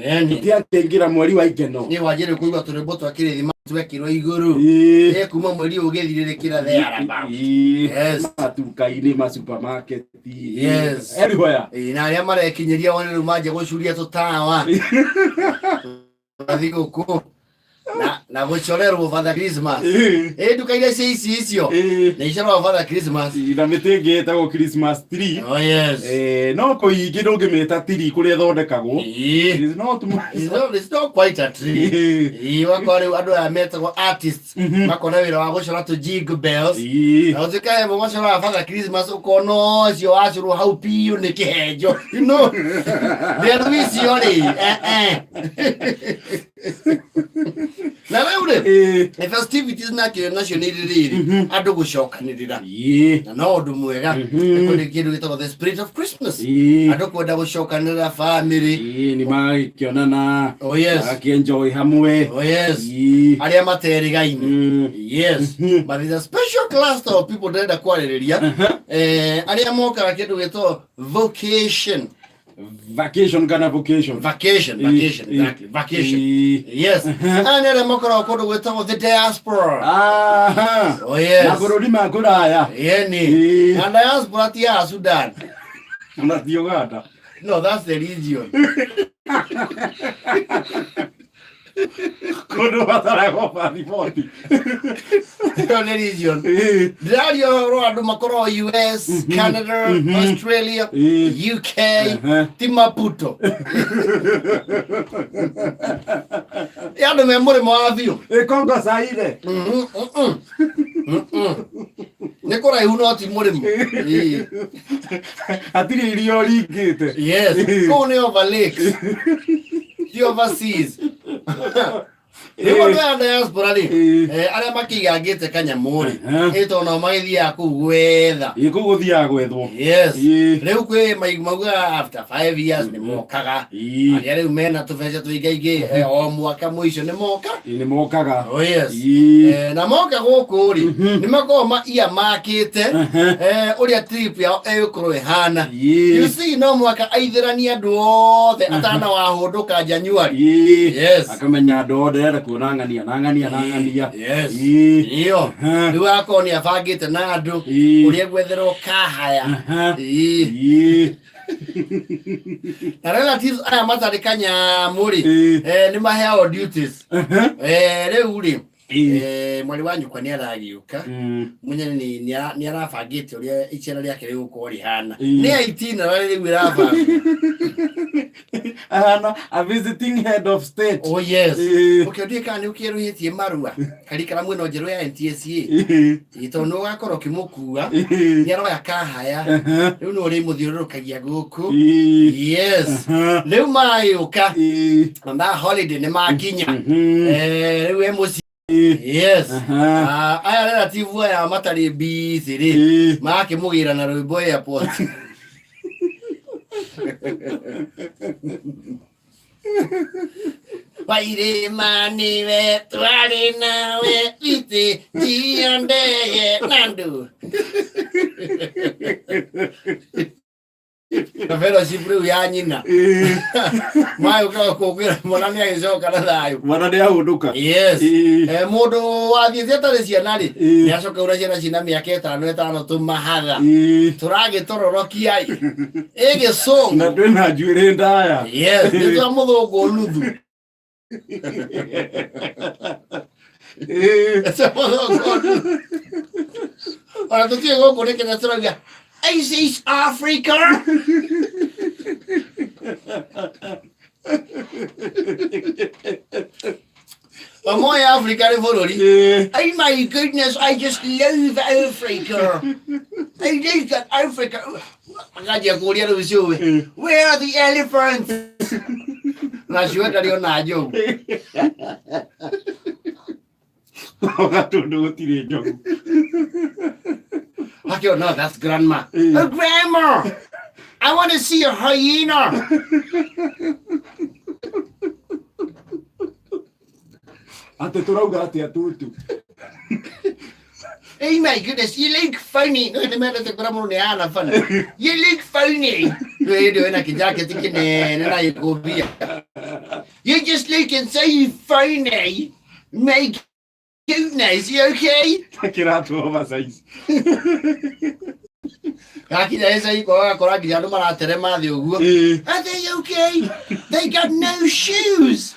Yani tiakengira mweri wa ikeno ni wajire kuigwa turembo twakire thima twekirwo iguru kuma mweri ugithiririkira thearaba matuka-ini ma supermarket everywhere na aria marekinyeria wone ru manje gucuria tutawa athiguku na gucorerwo Father Christmas nduka iria icio na icorerwo Father Christmas na mitingi etagwo Christmas tree no kuingi ndungimita tree kuria thondekagwo it's not quite a tree wakore andu aya metagwo artists makona wira wa gucora tu jingle bells na utikae mo gucora Father Christmas ukono cio wacurwo hau piu ni kihenjo you know there we see ori na weure festivities na nationality andu gucokanirira na no ndu mwega kuri kindu gitagwo the spirit of Christmas andu kwenda gucokanirira family ni makionana akienjoy hamwe aria materigaine but there's a special cluster of people that are kwaririria aria mokaga kindu gitagwo vacation kana vocation exactly vacation and then mokoro kodo gwetagwo the diaspora na bururi ma kuraya na diaspora ti ya Sudan na ti Uganda no that's the region kodo batara go passport the region radio ro andu makoro US Canada Australia UK Timaputo yandu memori mwathio kongo saile nekora ihuno ti murimu atiri irio ringite ko ne over lakes the overseas Ego diaspora ni aria makigangite kanyamuri ito no magithia ku gwetha iguguthia gwethwo riu kwi mauga after 5 years ni mokaga aria riu mena tubeca tuingaingi o mwaka mwisho ni mokaga na moka guku ri ni makoma ia makite uria trip yao egukuru ihana you see no mwaka aithirania andu othe atana wahunduka January akamenya andu othe kunangania iyo riu akoni abangite na andu uria gwetherwo kahaya na relatives aya matarikanya muri ni maheo duties riu ri mwari wanyu kwa ni aragiuka munyene ni arabangite uria icera riake rigukorwo rihana ni 18 na riu irabanga a visiting head of state ukioneka ni ukiruhitie marua karikara mwino njeru ya NTSA ito no gakoro kimukua ni aroya kahaya riu no ri muthiurukagia guku riu mayuka na holiday ni makinya riu emosi aya relative ya matari busy ri makimugira na rwimbo airport Waire mani we twari nawe iti jiandeye nandu na fellowship riu ya nyina mayo kwa kugira mwana ni agicoka na thayo mwana ni ahunduka mundu wathiete atari ciana ri ni acoka ura ciana cina miaka 5 tumahatha turagitororokia igisungu na twina njuire ndaya ni twa muthungu nuthu ora tutie guku ni kena turagia East Africa Amoy Africa ni bururi oh my goodness I just love Africa I just got Africa ngaje kuria ruciwe where are the elephants na shweta rio na jogu gatundu gutire jogu Hakio, no, that's grandma. Oh, grandma! I want to see a hyena! Ate turauga ati atutu. Hey, my goodness, you look funny. No, the man at the grandma ni ana funny. You look funny. You do na kijake tikine na ikubia. You're just looking so funny. Make cuteness, you okay? Kiratu oversize. Akira esa iko akora nginya andu maraterema thi uguo. Are they okay? They got no shoes.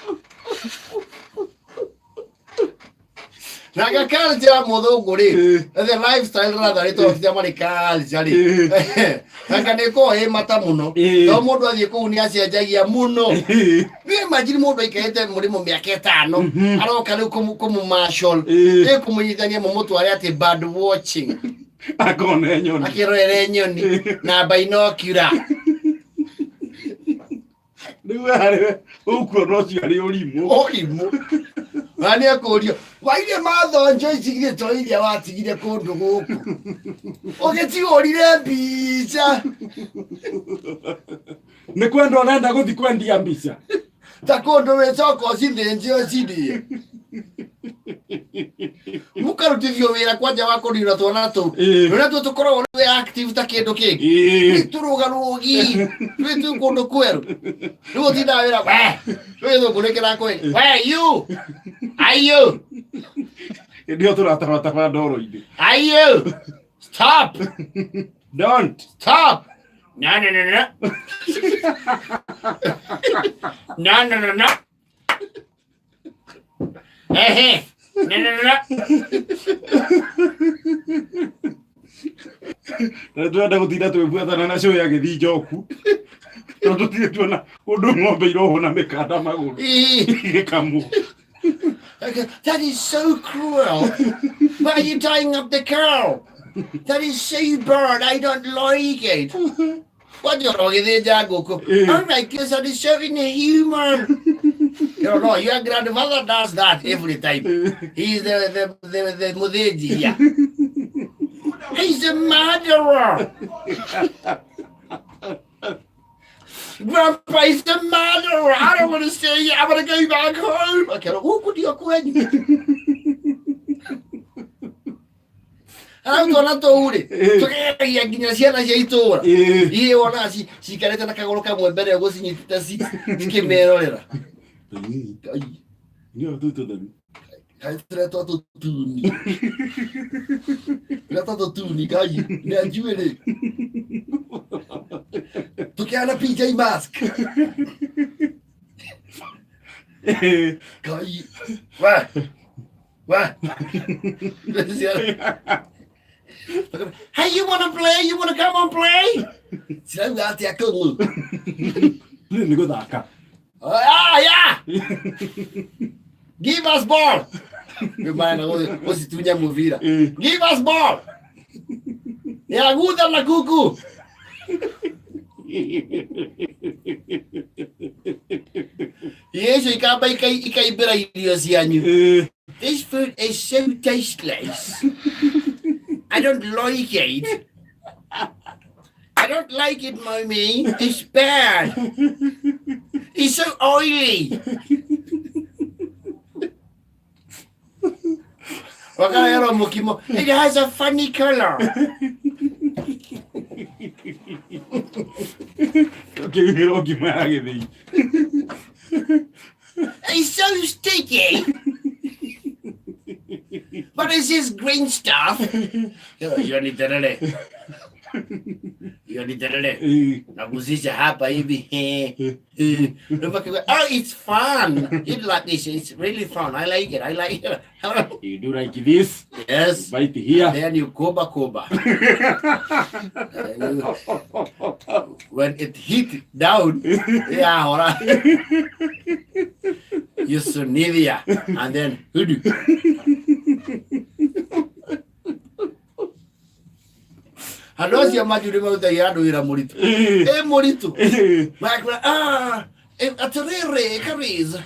Naga culture muthungu ri the lifestyle rather rito cia mari culture ri naga niko mata muno no mundu athie kuu ni acenjagia muno ni imagine mundu aikete murimo miaka 5 aroka riu kumu marshal ni kumunyithania mumutware ati bird watching akone nyoni akirore nyoni na binocular riu ari ukuo no ciari urimu Nani akurio waire mathonjo icigire toiria watigire kundu guku ugitigurire mbica ni kwenda urenda guthi kwendia mbica ta kundu wicoko cithinjio cindie mukarutithio wira kwanja wa kunira twana tu rĩrĩa tu tukoragwo we active ta kindu kingi turugarugi twi kundu kweru rĩu tinda wira we thungunikira kwe we you are you ndio turatarata ndoro-ini are you stop don't stop no no hey no Tuenda gutinda twibuatana na show ya githi njoku tondu tire tuona undu ng'ombe iroho na mikanda maguru gikamu. That is so cruel. Why are you tying up the cow? That is so bad. I don't like it. What you're wrong with Jaguko? Oh my goodness, that is so inhuman. You know, your grandmother does that every time. He's the Mudeji here. He's a murderer. Grandpa is the murderer. I don't want to stay here. I want to go back home. Okay, who could you go ahead? I'm going to uri. Tukiya ginya ciana cia itura. Ie ona cikarete na kaguru kamwe mbere ya gucinyita cikimerorera. Ndio tutodani. Kaitire to tuni. Leta to tuni kai. Ne ajuere. Tukiana PJ Mask. Kai. Wa. Hey, you want to play? You want to come on play? Sila ngati akungu. Ni godaka. Yeah. Give us ball. Bwana usitunya muvira. Give us ball. Ya guda na kuku. Yesu ikaba ikaibira irio cianyu. This food is so tasteless. I don't like it. I don't like it, mommy. It's bad. It's so oily. It has a funny color. It's so sticky. What is this green stuff? You need to Naguzisha hapa hivi. Oh, it's fun. You like this? It's really fun. I like it. You do like this? Yes. Bite here. Then you koba. When it hit down, yeah, alright. You Sunivia and then hoodoo. Hello, your majority of the Yadu Murito. Murito. A Torre, Caris.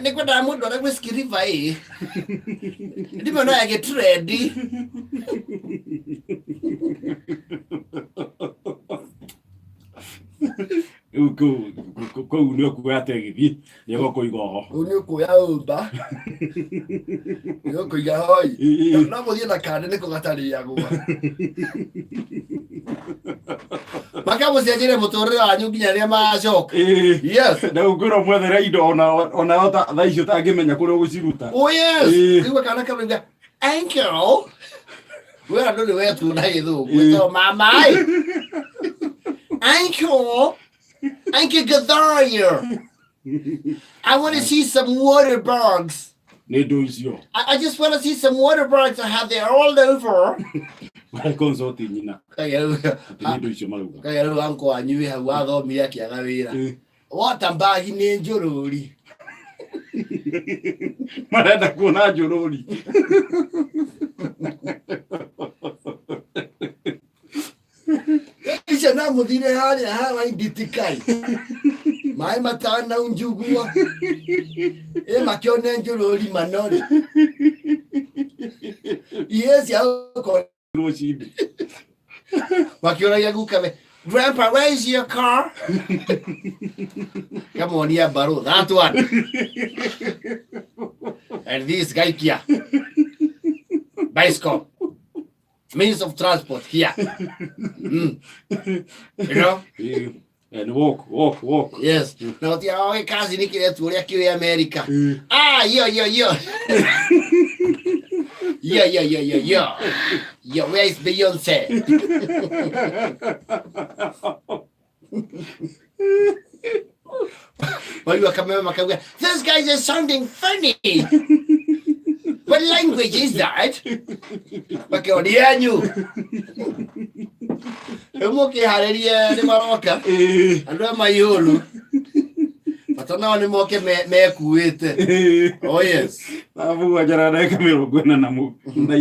Nicodamu, don't whiskey river. Didn't I get ready? You go Kwa unio kuya tegithi yego kuigoho unio kuya umba yego kuya hoi na muthie na kande niko gatari ya gwa makamo cianjire muturire wanyu nginya ria macoka yes na ungiro mwethere indo ona ota thaicio tangimenya kuria guciruta oh yes kiwa kana kabinga uncle we are not way to na githungu so mama Uncle Gadarier. I want to see some water bugs. I just want to see some water bugs. I have there all over. What a bag in Jorori. Marada kuona Jorori. Kisha na muthire haria hawa inditikai mai matana unjugua makione Njorori manori yes yako roshidi makiona yaguka grandpa where is your car come on here baro that one and this guy here bicycle means of transport here. You know? And walk. Yes. Now, the only cousin you get to America. Ah, yo. Yo, where is Beyonce? Well, you are coming. This guy is sounding funny. What language is that? Makionianyu. Emo ke hareria ni maroka. Andu mayulu. Patona ni moke me kuite. Oh yes. Abu ajara na kamera gwena na mu. Na